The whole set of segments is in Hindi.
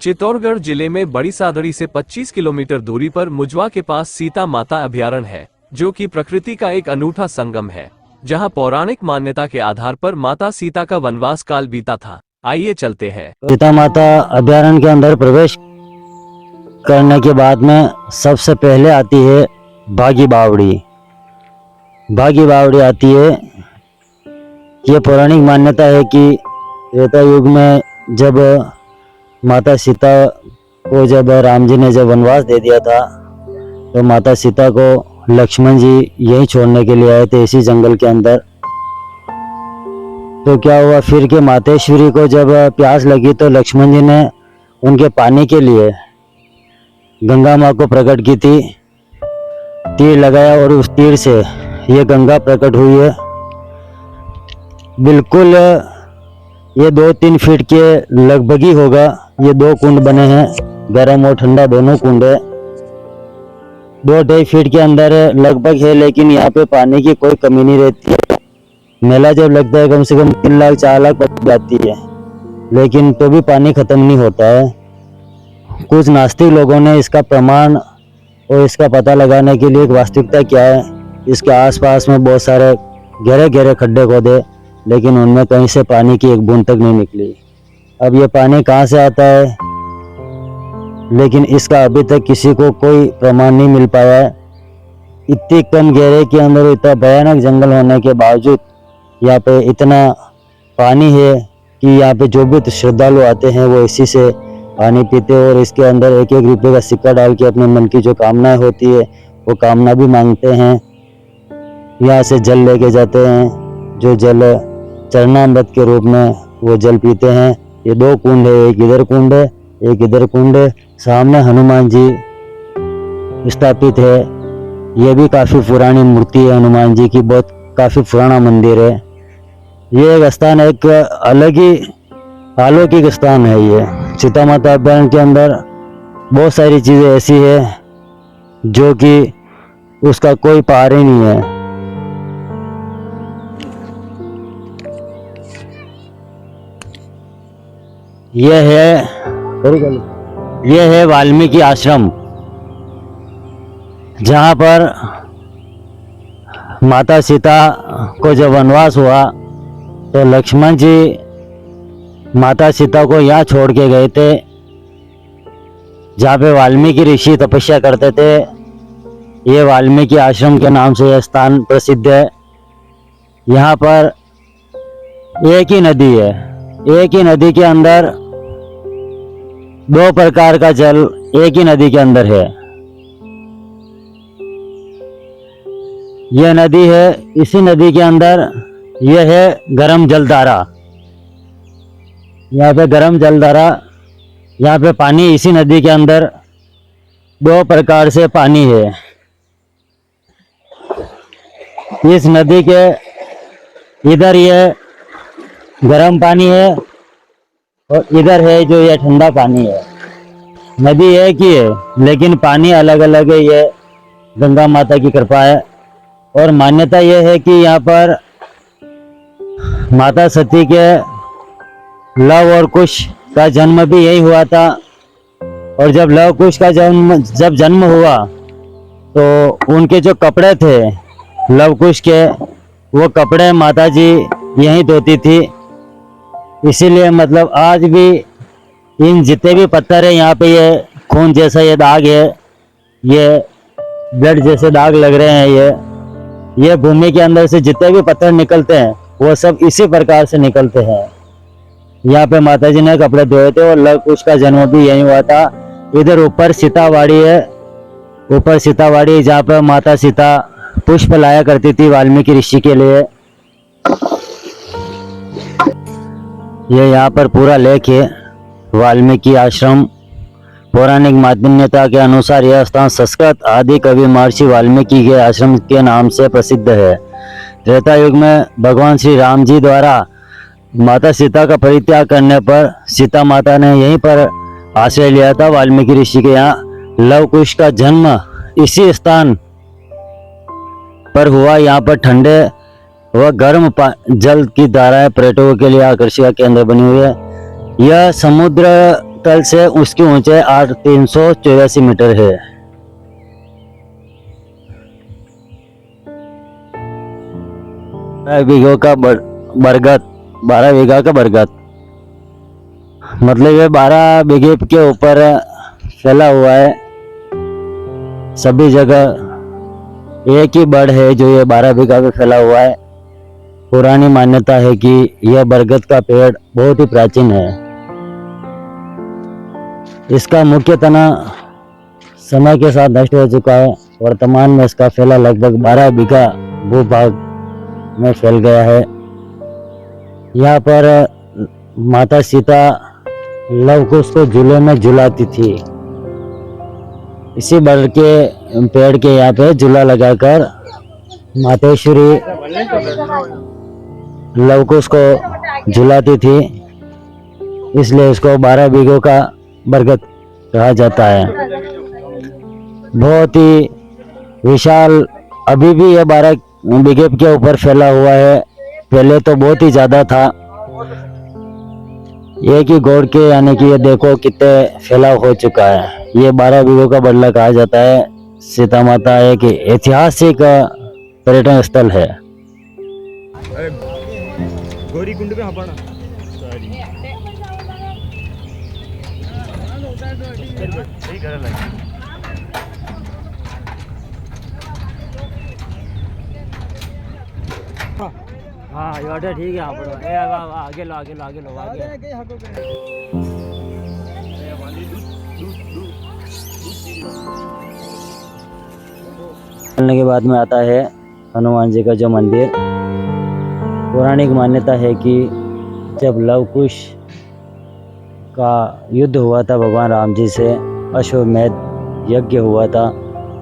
चित्तौड़गढ़ जिले में बड़ी सादड़ी से 25 किलोमीटर दूरी पर मुजवा के पास सीता माता अभयारण्य है, जो कि प्रकृति का एक अनूठा संगम है, जहां पौराणिक मान्यता के आधार पर माता सीता का वनवास काल बीता था। आइए चलते हैं। सीता माता अभयारण्य के अंदर प्रवेश करने के बाद में सबसे पहले आती है बागी बावड़ी। बागी बावड़ी आती है। ये पौराणिक मान्यता है कि त्रेता युग में जब माता सीता को जब राम जी ने जब वनवास दे दिया था, तो माता सीता को लक्ष्मण जी यहीं छोड़ने के लिए आए थे, इसी जंगल के अंदर। तो क्या हुआ फिर कि मातेश्वरी को जब प्यास लगी तो लक्ष्मण जी ने उनके पानी के लिए गंगा माँ को प्रकट की थी, तीर लगाया और उस तीर से ये गंगा प्रकट हुई है। बिल्कुल ये 2-3 फीट के लगभग ही होगा। ये 2 कुंड बने हैं, गर्म और ठंडा दोनों कुंड है। 2-2.5 फीट के अंदर लगभग है, लेकिन यहाँ पे पानी की कोई कमी नहीं रहती है। मेला जब लगता है कम से कम 3 लाख 4 लाख पब्लिक आती है, लेकिन तो भी पानी खत्म नहीं होता है। कुछ नास्तिक लोगों ने इसका प्रमाण और इसका पता लगाने के लिए एक वास्तविकता क्या है, इसके आसपास में बहुत सारे गहरे गहरे खड्डे खोदे, लेकिन उनमें कहीं से पानी की एक बूंद तक नहीं निकली। अब ये पानी कहाँ से आता है, लेकिन इसका अभी तक किसी को कोई प्रमाण नहीं मिल पाया है। इतनी कम गहरे के अंदर इतना भयानक जंगल होने के बावजूद यहाँ पे इतना पानी है कि यहाँ पे जो भी श्रद्धालु आते हैं वो इसी से पानी पीते हैं, और इसके अंदर 1-1 रुपये का सिक्का डाल के अपने मन की जो कामनाएं होती है वो कामना भी मांगते हैं। यहाँ से जल लेके जाते हैं, जो जल चरणामृत के रूप में वो जल पीते हैं। ये 2 कुंड है, एक इधर कुंड है, एक इधर कुंड है। सामने हनुमान जी स्थापित है। ये भी काफ़ी पुरानी मूर्ति है हनुमान जी की, बहुत काफ़ी पुराना मंदिर है। ये एक स्थान एक अलग ही अलौकिक स्थान है। ये सीता माता अभयारण्य के अंदर बहुत सारी चीज़ें ऐसी है जो कि उसका कोई पार ही नहीं है। यह है वाल्मीकि आश्रम, जहाँ पर माता सीता को जब वनवास हुआ तो लक्ष्मण जी माता सीता को यहाँ छोड़ के गए थे, जहाँ पे वाल्मीकि ऋषि तपस्या करते थे। ये वाल्मीकि आश्रम के नाम से यह स्थान प्रसिद्ध है। यहाँ पर एक ही नदी है, एक ही नदी के अंदर 2 प्रकार का जल एक ही नदी के अंदर है। यह नदी है, इसी नदी के अंदर यह है गरम जलधारा। यहाँ पे गरम जलधारा, यहाँ पे पानी इसी नदी के अंदर 2 प्रकार से पानी है। इस नदी के इधर ये गरम पानी है और इधर है जो ये ठंडा पानी है। नदी एक ही है, लेकिन पानी अलग अलग है। ये गंगा माता की कृपा है। और मान्यता यह है कि यहाँ पर माता सती के लव और कुश का जन्म भी यही हुआ था। और जब लव कुश का जन्म हुआ तो उनके जो कपड़े थे लव कुश के, वो कपड़े माता जी यहीं धोती थी। इसीलिए मतलब आज भी इन जितने भी पत्थर है यहाँ पे ये खून जैसा ये दाग है, ये ब्लड जैसे दाग लग रहे हैं। ये भूमि के अंदर से जितने भी पत्थर निकलते हैं वो सब इसी प्रकार से निकलते हैं। यहाँ पे माता जी ने कपड़े धोए थे और लव कुश का जन्म भी यहीं हुआ था। इधर ऊपर सीतावाड़ी है, ऊपर सीतावाड़ी, जहाँ पर माता सीता पुष्प लाया करती थी वाल्मीकि ऋषि के लिए। ये यहाँ पर पूरा लेक है वाल्मीकि आश्रम। पौराणिक मान्यता के अनुसार यह स्थान संस्कृत आदि कवि महर्षि वाल्मीकि के आश्रम के नाम से प्रसिद्ध है। त्रेता युग में भगवान श्री राम जी द्वारा माता सीता का परित्याग करने पर सीता माता ने यहीं पर आश्रय लिया था वाल्मीकि ऋषि के यहाँ। लव कुश का जन्म इसी स्थान पर हुआ। यहाँ पर ठंडे व गर्म जल की धाराएं पर्यटकों के लिए आकर्षण का केंद्र बनी हुई है। यह समुद्र तल से उसकी ऊंचाई 384 मीटर है। बीघों का बरगद, 12 बीघा का बरगद, मतलब ये 12 बीघे के ऊपर फैला हुआ है। सभी जगह एक ही बड़ है जो ये 12 बीघा पे फैला हुआ है। पुरानी मान्यता है कि यह बरगद का पेड़ बहुत ही प्राचीन है। इसका मुख्य तना समय के साथ नष्ट हो चुका है। वर्तमान में इसका फैला लगभग 12 बीघा भूभाग में फैल गया है। यहाँ पर माता सीता लव कुश को झूले में झुलाती थी। इसी बड़ के पेड़ के यहाँ पे झूला लगाकर मातेश्वरी लव कुश को झुलाती थी, इसलिए इसको 12 बीघों का बरगद कहा जाता है। बहुत ही विशाल, अभी भी यह 12 बीघे के ऊपर फैला हुआ है। पहले तो बहुत ही ज्यादा था। एक ही गोड़ के यानी कि ये देखो कितने फैलाव हो चुका है। ये 12 बीघों का बड़ला कहा जाता है। सीता माता एक ऐतिहासिक पर्यटन स्थल है। गौरी कुंड पे हपाना हाँ ये ठीक है। आगे लो आगे लो आगे लो चलने के बाद में आता है हनुमान जी का जो मंदिर। पौराणिक मान्यता है कि जब लव कुश का युद्ध हुआ था भगवान राम जी से, अश्वमेध यज्ञ हुआ था,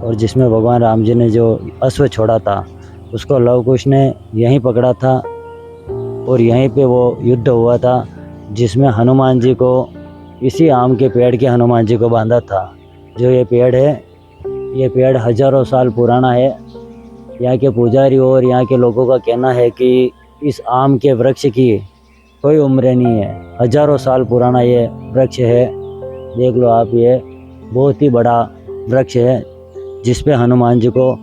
और जिसमें भगवान राम जी ने जो अश्व छोड़ा था उसको लव कुश ने यहीं पकड़ा था और यहीं पे वो युद्ध हुआ था, जिसमें हनुमान जी को इसी आम के पेड़ के हनुमान जी को बांधा था। जो ये पेड़ है, ये पेड़ हजारों साल पुराना है। यहाँ के पुजारी और यहाँ के लोगों का कहना है कि इस आम के वृक्ष की कोई उम्र नहीं है, हजारों साल पुराना ये वृक्ष है। देख लो आप, ये बहुत ही बड़ा वृक्ष है जिस पे हनुमान जी को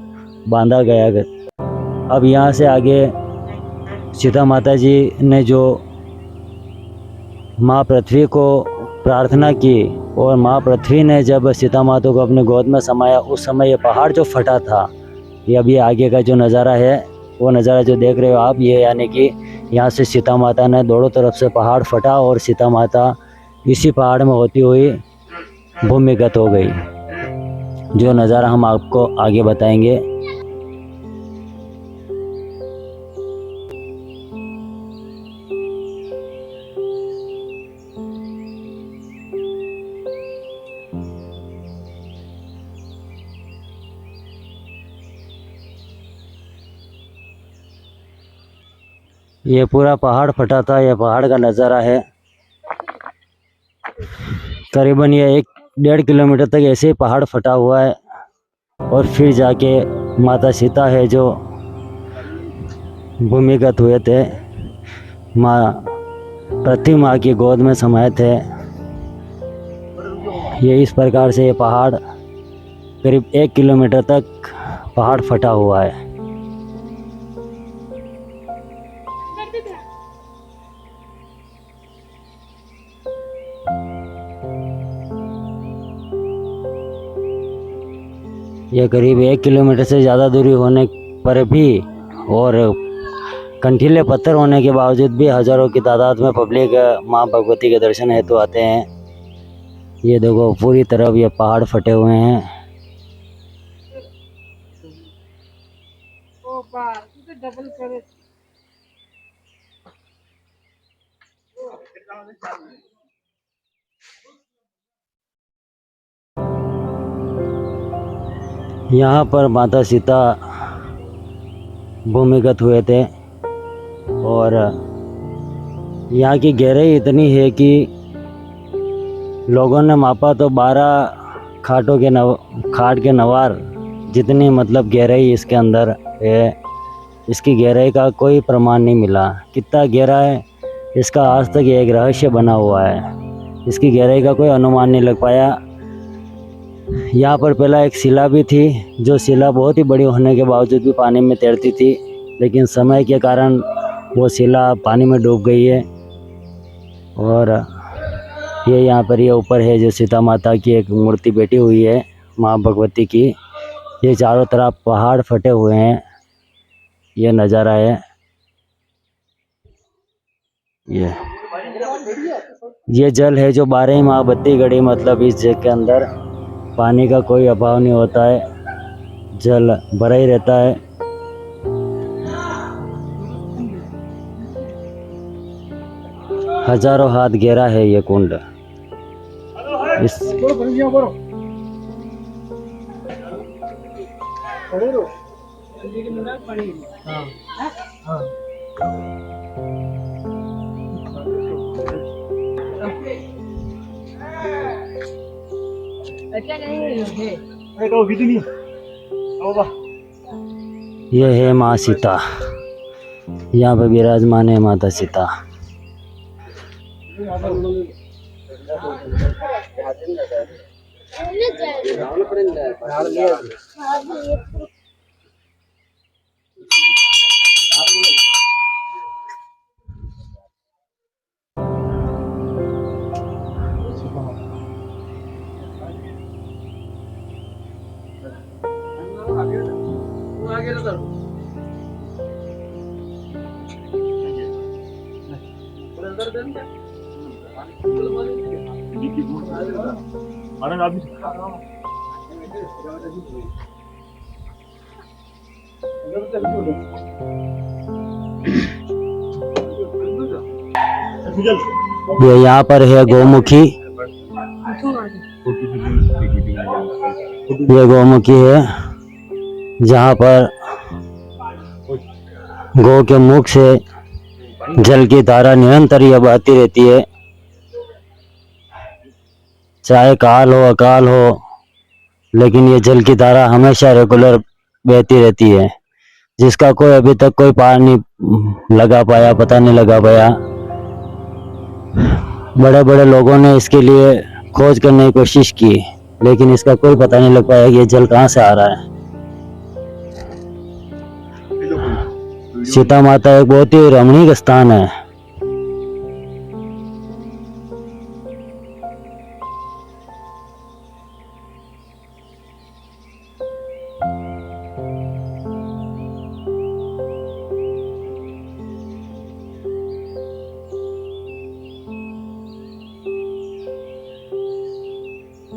बांधा गया। अब यहाँ से आगे सीता माता जी ने जो माँ पृथ्वी को प्रार्थना की, और माँ पृथ्वी ने जब सीता माता को अपने गोद में समाया, उस समय ये पहाड़ जो फटा था, ये अभी आगे का जो नज़ारा है, वो नज़ारा जो देख रहे हो आप, ये यानी कि यहाँ से सीता माता ने दोनों तरफ से पहाड़ फटा और सीता माता इसी पहाड़ में होती हुई भूमिगत हो गई। जो नज़ारा हम आपको आगे बताएंगे। ये पूरा पहाड़ फटा था, ये पहाड़ का नज़ारा है। करीबन ये 1-1.5 किलोमीटर तक ऐसे ही पहाड़ फटा हुआ है, और फिर जाके माता सीता है जो भूमिगत हुए थे, माँ पृथ्वी माँ की गोद में समाये थे। ये इस प्रकार से ये पहाड़ करीब 1 किलोमीटर तक पहाड़ फटा हुआ है। यह करीब 1 किलोमीटर से ज़्यादा दूरी होने पर भी और कंटीले पत्थर होने के बावजूद भी हज़ारों की तादाद में पब्लिक माँ भगवती के दर्शन हेतु आते हैं। ये देखो पूरी तरफ ये पहाड़ फटे हुए हैं। यहाँ पर माता सीता भूमिगत हुए थे, और यहाँ की गहराई इतनी है कि लोगों ने मापा तो 12 खाट के नवार जितनी मतलब गहराई इसके अंदर है। इसकी गहराई का कोई प्रमाण नहीं मिला। कितना गहरा है इसका आज तक एक रहस्य बना हुआ है। इसकी गहराई का कोई अनुमान नहीं लग पाया। यहाँ पर पहला एक शिला भी थी, जो शिला बहुत ही बड़ी होने के बावजूद भी पानी में तैरती थी, लेकिन समय के कारण वो शिला पानी में डूब गई है। और ये यहाँ पर ये ऊपर है जो सीता माता की एक मूर्ति बैठी हुई है, माँ भगवती की। ये चारों तरफ पहाड़ फटे हुए हैं, ये नज़ारा है। ये जल है जो 12 माह बत्ती गड़ी, मतलब इस जग के अंदर पानी का कोई अभाव नहीं होता है, जल भरा ही रहता है। हजारों हाथ गहरा है ये कुंड। इस ये है माँ सीता, यहाँ पर विराजमान है माता सीता। ये यहाँ पर है गौमुखी, ये गौमुखी है जहाँ पर गौ के मुख से जल की धारा निरंतर यह बहती रहती है, चाहे काल हो अकाल हो, लेकिन ये जल की धारा हमेशा रेगुलर बहती रहती है, जिसका कोई अभी तक कोई पार नहीं लगा पाया, पता नहीं लगा पाया। बड़े बड़े लोगों ने इसके लिए खोज करने की कोशिश की, लेकिन इसका कोई पता नहीं लग पाया कि ये जल कहाँ से आ रहा है। सीता माता एक बहुत ही रमणीक स्थान है।